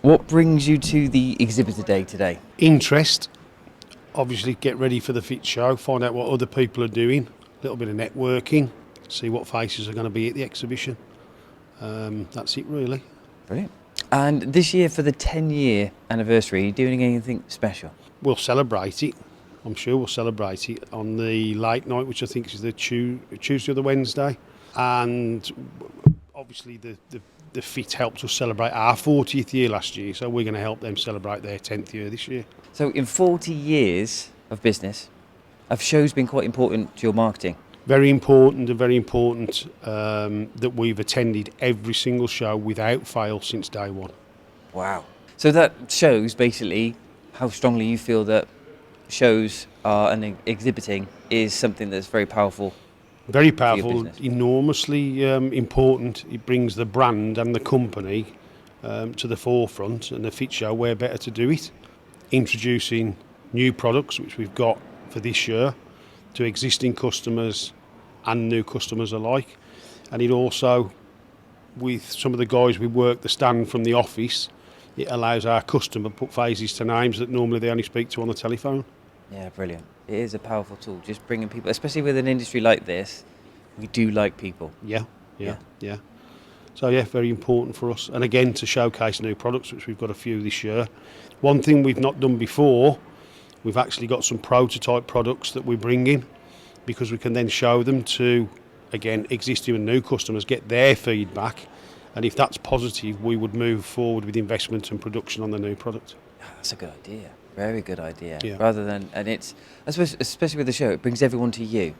What brings you to the exhibitor day today? Interest, obviously get ready for the fit show, find out what other people are doing, a little bit of networking, see what faces are going to be at the exhibition. That's it really. Brilliant. And this year, for the 10-year anniversary, are you doing anything special? We'll celebrate it. I'm sure we'll celebrate it on the late night, which I think is the Tuesday or the Wednesday. And obviously the fit helped us celebrate our 40th year last year, so we're going to help them celebrate their 10th year this year. So in 40 years of business, have shows been quite important to your marketing? Very important, and very important that we've attended every single show without fail since day one. Wow. So that shows basically how strongly you feel that shows are and exhibiting is something that's very powerful. Very powerful, business. enormously important. It brings the brand and the company to the forefront, and the fit show, where better to do it? Introducing new products, which we've got for this year, to existing customers and new customers alike. And it also, with some of the guys we work the stand from the office, it allows our customer to put faces to names that normally they only speak to on the telephone. Yeah, brilliant. It is a powerful tool, just bringing people, especially with an industry like this, we do like people. Yeah. So yeah, very important for us. And again, to showcase new products, which we've got a few this year. One thing we've not done before, we've actually got some prototype products that we bring in, because we can then show them to, again, existing and new customers, get their feedback, and if that's positive, we would move forward with investment and production on the new product. That's a good idea. Very good idea. Yeah. Rather than, and it's, I suppose, especially with the show, it brings everyone to you.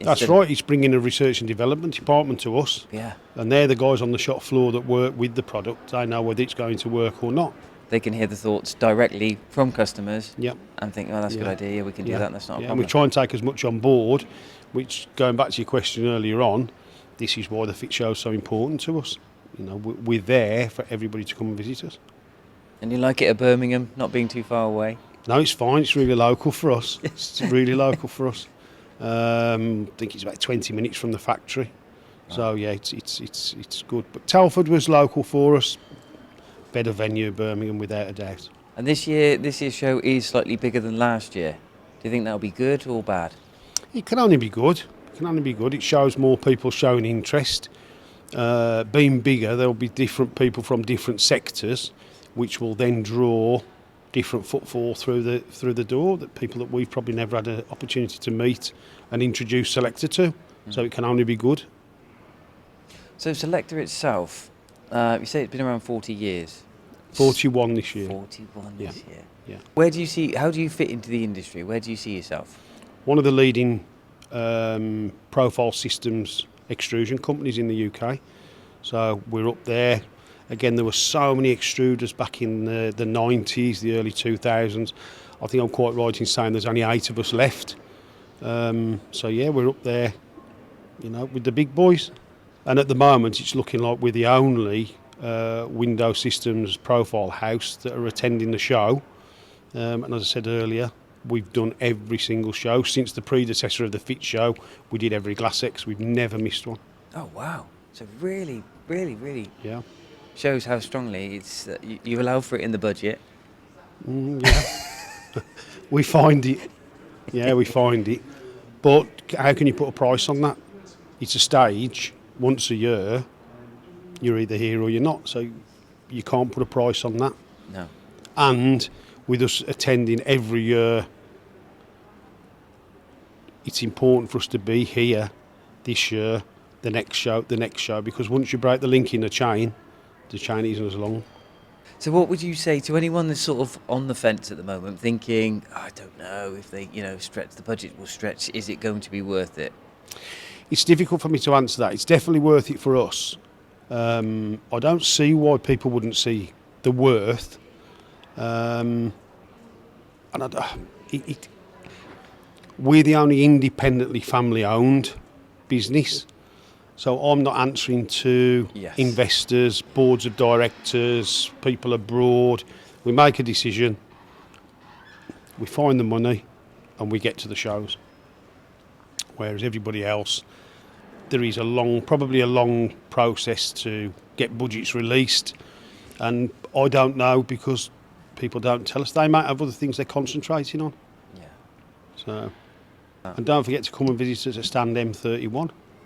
That's right, it's bringing a research and development department to us. Yeah. And they're the guys on the shop floor that work with the product. They know whether it's going to work or not. They can hear the thoughts directly from customers. Yep. And think, oh, that's a good idea, we can do that, and that's not a And problem. we try and take as much on board, which, going back to your question earlier on, this is why the fit show is so important to us. You know, we're there for everybody to come and visit us. And you like it at Birmingham, not being too far away? No, it's fine. It's really local for us. It's really local for us. I think it's about 20 minutes from the factory. So yeah, it's good. But Telford was local for us. Better venue, Birmingham, without a doubt. And this year's show is slightly bigger than last year. Do you think that'll be good or bad? It can only be good. It shows more people showing interest. Being bigger, there'll be different people from different sectors, which will then draw different footfall through the door, that people that we've probably never had an opportunity to meet and introduce Selecta to. So it can only be good. So Selecta itself, you say it's been around 40 years. 41 this year. 41 this year. Yeah. How do you fit into the industry? Where do you see yourself? One of the leading profile systems extrusion companies in the UK. So we're up there. Again, there were so many extruders back in the 90s, the early 2000s. I think I'm quite right in saying there's only 8 of us left. So yeah, we're up there, you know, with the big boys. And at the moment, it's looking like we're the only window systems profile house that are attending the show. And as I said earlier, we've done every single show. Since the predecessor of the Fit Show, we did every Glass-X. We've never missed one. Oh, wow. So really, really, really Yeah. shows how strongly it's you allow for it in the budget. Yeah. We find it. Yeah, we find it. But how can you put a price on that? It's a stage. Once a year, you're either here or you're not. So you can't put a price on that. No. And with us attending every year, it's important for us to be here this year, the next show, because once you break the link in the chain isn't as long. So what would you say to anyone that's sort of on the fence at the moment, thinking, I don't know if they, stretch the budget will stretch, is it going to be worth it? It's difficult for me to answer that. It's definitely worth it for us. I don't see why people wouldn't see the worth. And we're the only independently family-owned business. So I'm not answering to investors, boards of directors, people abroad. We make a decision, we find the money, and we get to the shows. Whereas everybody else, there is probably a long process to get budgets released. And I don't know because people don't tell us. They might have other things they're concentrating on. Yeah. So, and don't forget to come and visit us at stand M31.